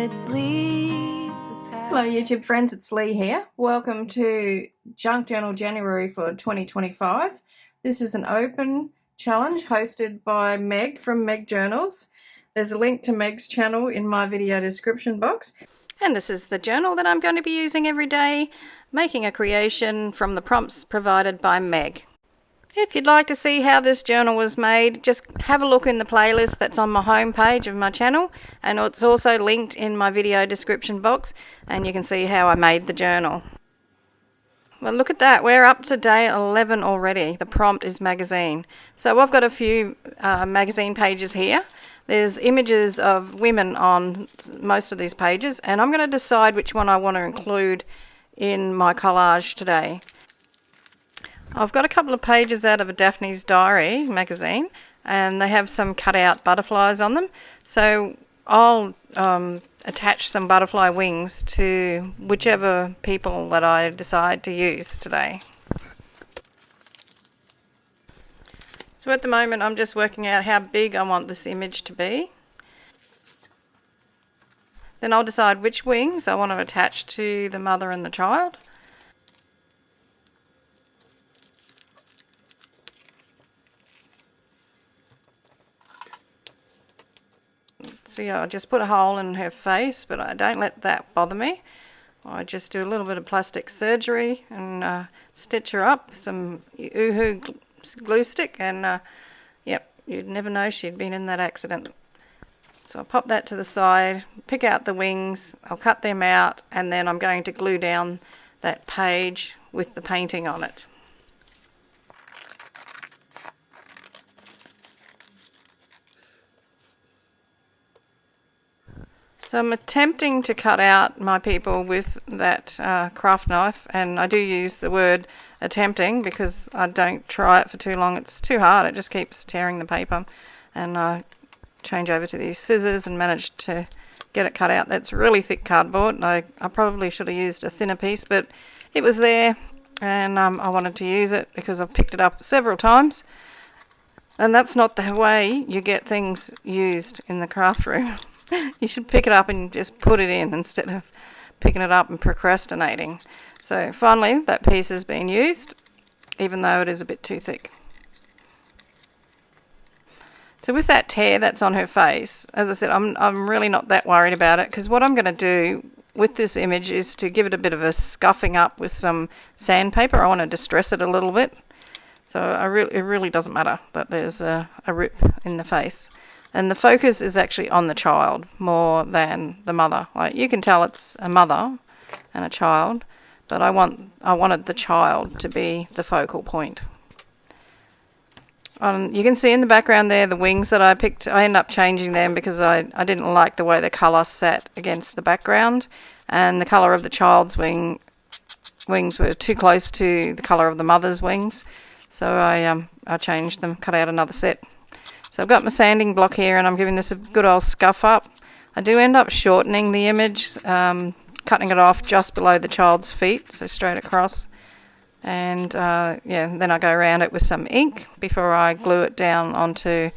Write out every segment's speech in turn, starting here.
Let's leave the past. Hello YouTube friends, it's Lee here. Welcome to Junk Journal January for 2025. This is an open challenge hosted by Meg from Meg Journals. There's a link to Meg's channel in my video description box. And this is the journal that I'm going to be using every day, making a creation from the prompts provided by Meg. If you'd like to see how this journal was made, just have a look in the playlist that's on my home page of my channel, and it's also linked in my video description box, and you can see how I made the journal. Well, look at that, we're up to day 11 already. The prompt is magazine. So I've got a few magazine pages here. There's images of women on most of these pages, and I'm going to decide which one I want to include in my collage today. I've got a couple of pages out of a Daphne's Diary magazine, and they have some cut out butterflies on them, so I'll attach some butterfly wings to whichever people that I decide to use today. So at the moment I'm just working out how big I want this image to be. Then I'll decide which wings I want to attach to the mother and the child. See, I just put a hole in her face, but I don't let that bother me. I just do a little bit of plastic surgery and stitch her up with some Uhu glue stick, and yep, you'd never know she'd been in that accident. So I'll pop that to the side, pick out the wings, I'll cut them out, and then I'm going to glue down that page with the painting on it. So I'm attempting to cut out my people with that craft knife, and I do use the word attempting because I don't try it for too long. It's too hard, it just keeps tearing the paper, and I change over to these scissors and manage to get it cut out. That's really thick cardboard. I probably should have used a thinner piece, but it was there, and I wanted to use it because I've picked it up several times, and that's not the way you get things used in the craft room. You should pick it up and just put it in instead of picking it up and procrastinating. So finally that piece has been used, even though it is a bit too thick. So with that tear that's on her face, as I said, I'm really not that worried about it, because what I'm going to do with this image is to give it a bit of a scuffing up with some sandpaper. I want to distress it a little bit. So it really doesn't matter that there's a rip in the face. And the focus is actually on the child more than the mother. Like, you can tell it's a mother and a child, but I wanted the child to be the focal point. You can see in the background there the wings that I picked. I ended up changing them because I didn't like the way the colour sat against the background, and the colour of the child's wings were too close to the colour of the mother's wings. So I changed them, cut out another set. So I've got my sanding block here, and I'm giving this a good old scuff up. I do end up shortening the image, cutting it off just below the child's feet, so straight across. And yeah, then I go around it with some ink before I glue it down onto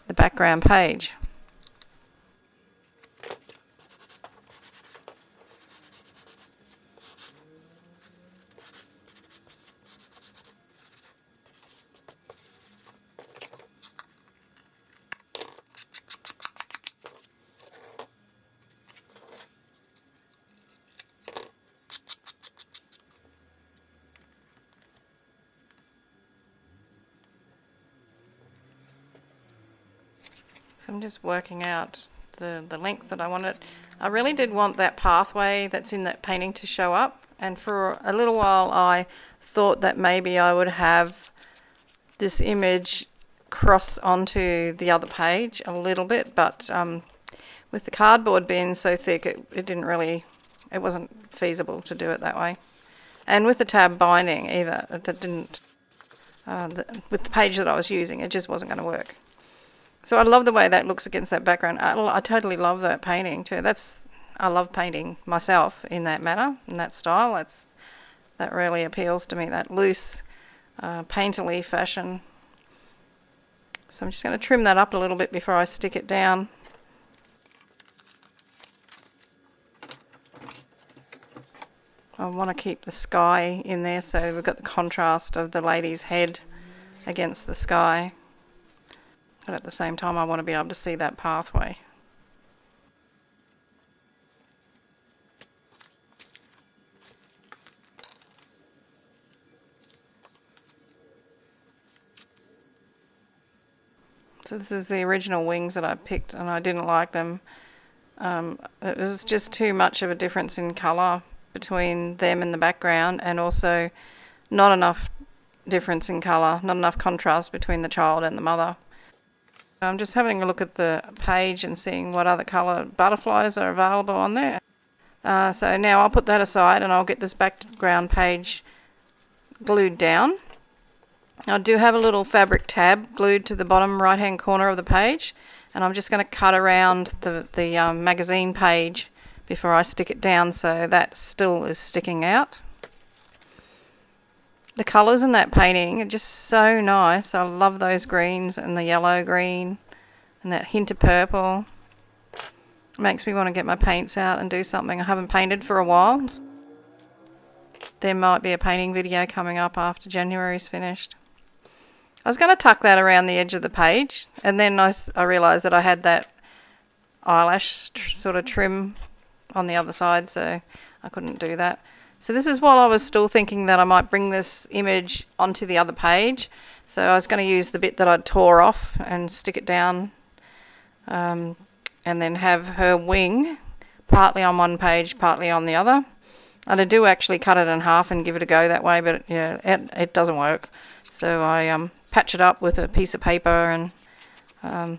the background page. I'm just working out the length that I wanted. I really did want that pathway that's in that painting to show up, and for a little while I thought that maybe I would have this image cross onto the other page a little bit, but with the cardboard being so thick, it wasn't feasible to do it that way. And with the tab binding either, with the page that I was using, it just wasn't going to work. So I love the way that looks against that background. I totally love that painting too. I love painting myself in that manner, in that style. That really appeals to me, that loose, painterly fashion. So I'm just going to trim that up a little bit before I stick it down. want to keep the sky in there, so we've got the contrast of the lady's head against the sky. But at the same time, I want to be able to see that pathway. So this is the original wings that I picked, and I didn't like them. It was just too much of a difference in colour between them and the background, and also not enough difference in colour, not enough contrast between the child and the mother. I'm just having a look at the page and seeing what other colour butterflies are available on there. So now I'll put that aside and I'll get this background page glued down. I do have a little fabric tab glued to the bottom right hand corner of the page, and I'm just going to cut around the magazine page before I stick it down, so that still is sticking out. The colours in that painting are just so nice. I love those greens and the yellow green and that hint of purple. It makes me want to get my paints out and do something. I haven't painted for a while. There might be a painting video coming up after January's finished. I was going to tuck that around the edge of the page, and then I realised that I had that eyelash sort of trim on the other side, so I couldn't do that. So this is while I was still thinking that I might bring this image onto the other page. So I was going to use the bit that I'd tore off and stick it down, and then have her wing partly on one page, partly on the other. And I do actually cut it in half and give it a go that way, but it doesn't work. So I patch it up with a piece of paper, and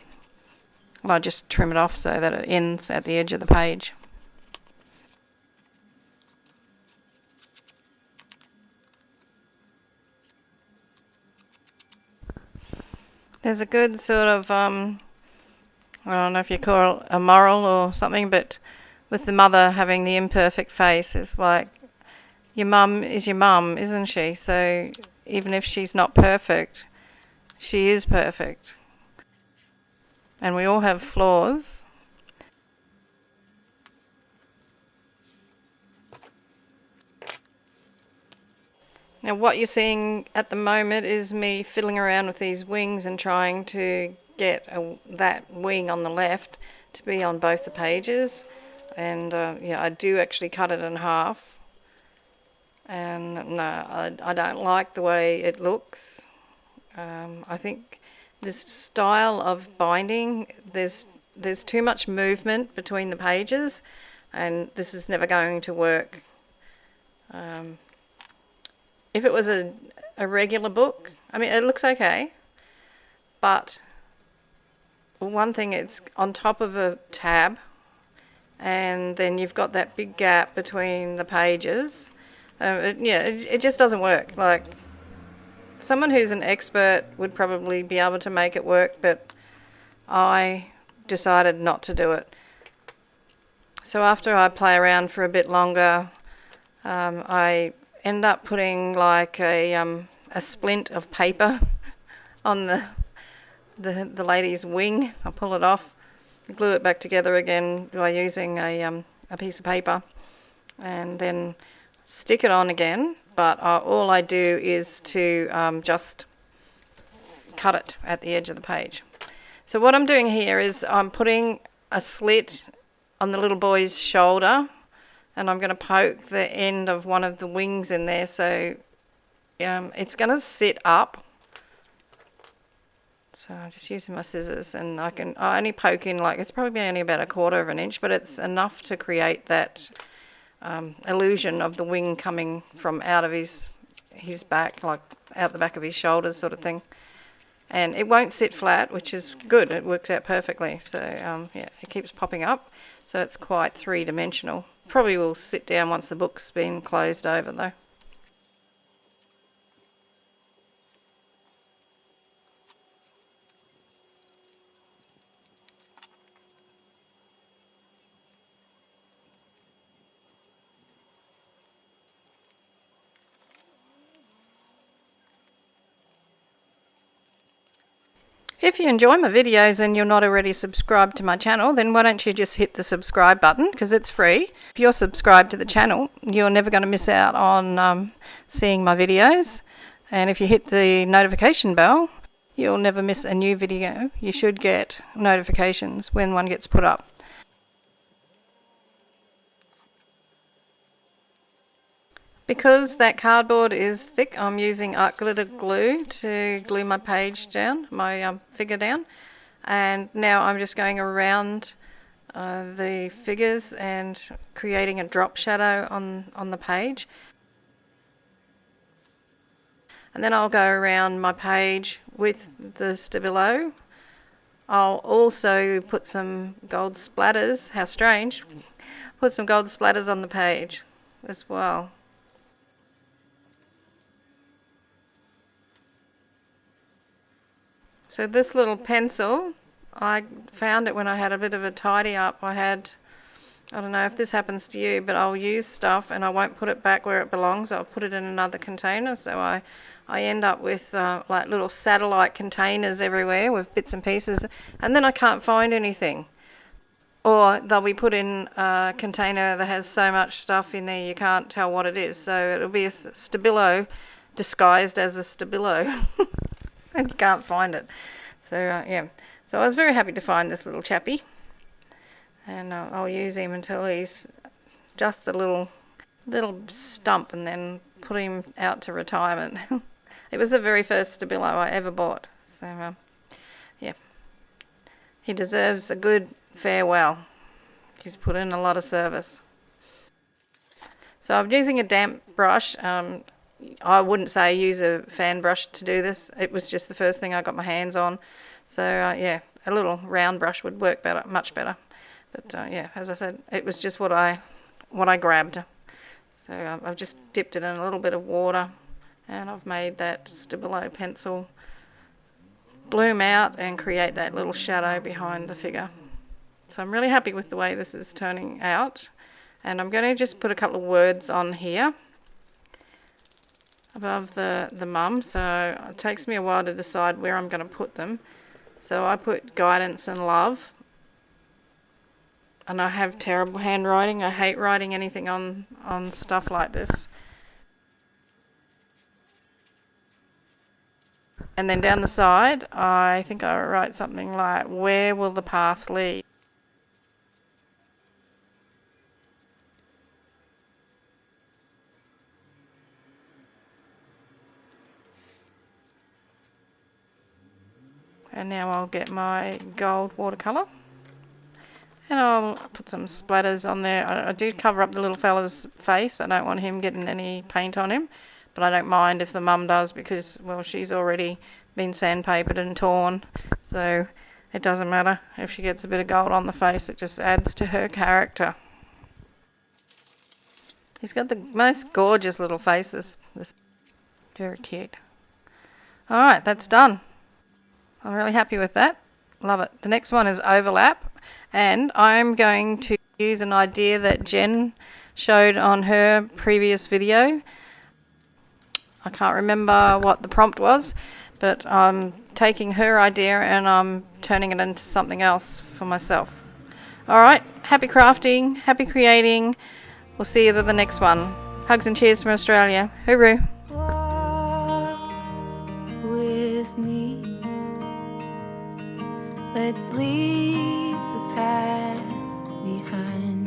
I just trim it off so that it ends at the edge of the page. There's a good sort of, I don't know if you call it a moral or something, but with the mother having the imperfect face, it's like, your mum is your mum, isn't she? So even if she's not perfect, she is perfect. And we all have flaws. Now what you're seeing at the moment is me fiddling around with these wings and trying to get that wing on the left to be on both the pages. And I do actually cut it in half. And no, I don't like the way it looks. I think this style of binding, there's too much movement between the pages, and this is never going to work. If it was a regular book, I mean, it looks okay, but one thing, it's on top of a tab, and then you've got that big gap between the pages. It just doesn't work. Like, someone who's an expert would probably be able to make it work, but I decided not to do it. So after I play around for a bit longer, I end up putting like a splint of paper on the lady's wing. I pull it off, glue it back together again by using a piece of paper, and then stick it on again. But all I do is to just cut it at the edge of the page. So what I'm doing here is I'm putting a slit on the little boy's shoulder, and I'm going to poke the end of one of the wings in there, so it's going to sit up. So I'm just using my scissors, and I only poke in, like, it's probably only about 1/4 of an inch, but it's enough to create that illusion of the wing coming from out of his back, like out the back of his shoulders sort of thing. And it won't sit flat, which is good. It works out perfectly. So it keeps popping up. So it's quite three-dimensional. Probably will sit down once the book's been closed over though. If you enjoy my videos and you're not already subscribed to my channel, then why don't you just hit the subscribe button, because it's free. If you're subscribed to the channel, you're never going to miss out on seeing my videos. And if you hit the notification bell, you'll never miss a new video. You should get notifications when one gets put up. Because that cardboard is thick, I'm using art glitter glue to glue my page down, my figure down. And now I'm just going around the figures and creating a drop shadow on the page. And then I'll go around my page with the Stabillo. I'll also put some gold splatters, how strange, put some gold splatters on the page as well. So this little pencil, I found it when I had a bit of a tidy up. I don't know if this happens to you, but I'll use stuff and I won't put it back where it belongs. I'll put it in another container. So I end up with like little satellite containers everywhere with bits and pieces, and then I can't find anything. Or they'll be put in a container that has so much stuff in there you can't tell what it is. So it'll be a Stabillo disguised as a Stabillo. And you can't find it. So yeah, so I was very happy to find this little chappy, and I'll use him until he's just a little stump, and then put him out to retirement. It was the very first Stabillo I ever bought, so yeah, he deserves a good farewell. He's put in a lot of service. So I'm using a damp brush. I wouldn't say use a fan brush to do this. It was just the first thing I got my hands on. So yeah, a little round brush would work better, much better. But yeah, as I said, it was just what I grabbed. So I've just dipped it in a little bit of water, and I've made that Stabillo pencil bloom out and create that little shadow behind the figure. So I'm really happy with the way this is turning out. And I'm going to just put a couple of words on here above the mum, so it takes me a while to decide where I'm going to put them. So I put guidance and love, and I have terrible handwriting. I hate writing anything on stuff like this. And then down the side, I think I write something like, where will the path lead? And now I'll get my gold watercolour, and I'll put some splatters on there. I do cover up the little fella's face. I don't want him getting any paint on him, but I don't mind if the mum does, because, well, she's already been sandpapered and torn, so it doesn't matter if she gets a bit of gold on the face. It just adds to her character. He's got the most gorgeous little face. This very cute. All right, that's done. I'm really happy with that. Love it. The next one is overlap, and I'm going to use an idea that Jen showed on her previous video. I can't remember what the prompt was, but I'm taking her idea and I'm turning it into something else for myself. All right, happy crafting, happy creating. We'll see you at the next one. Hugs and cheers from Australia. Hooroo. Walk with me. Let's leave the past behind.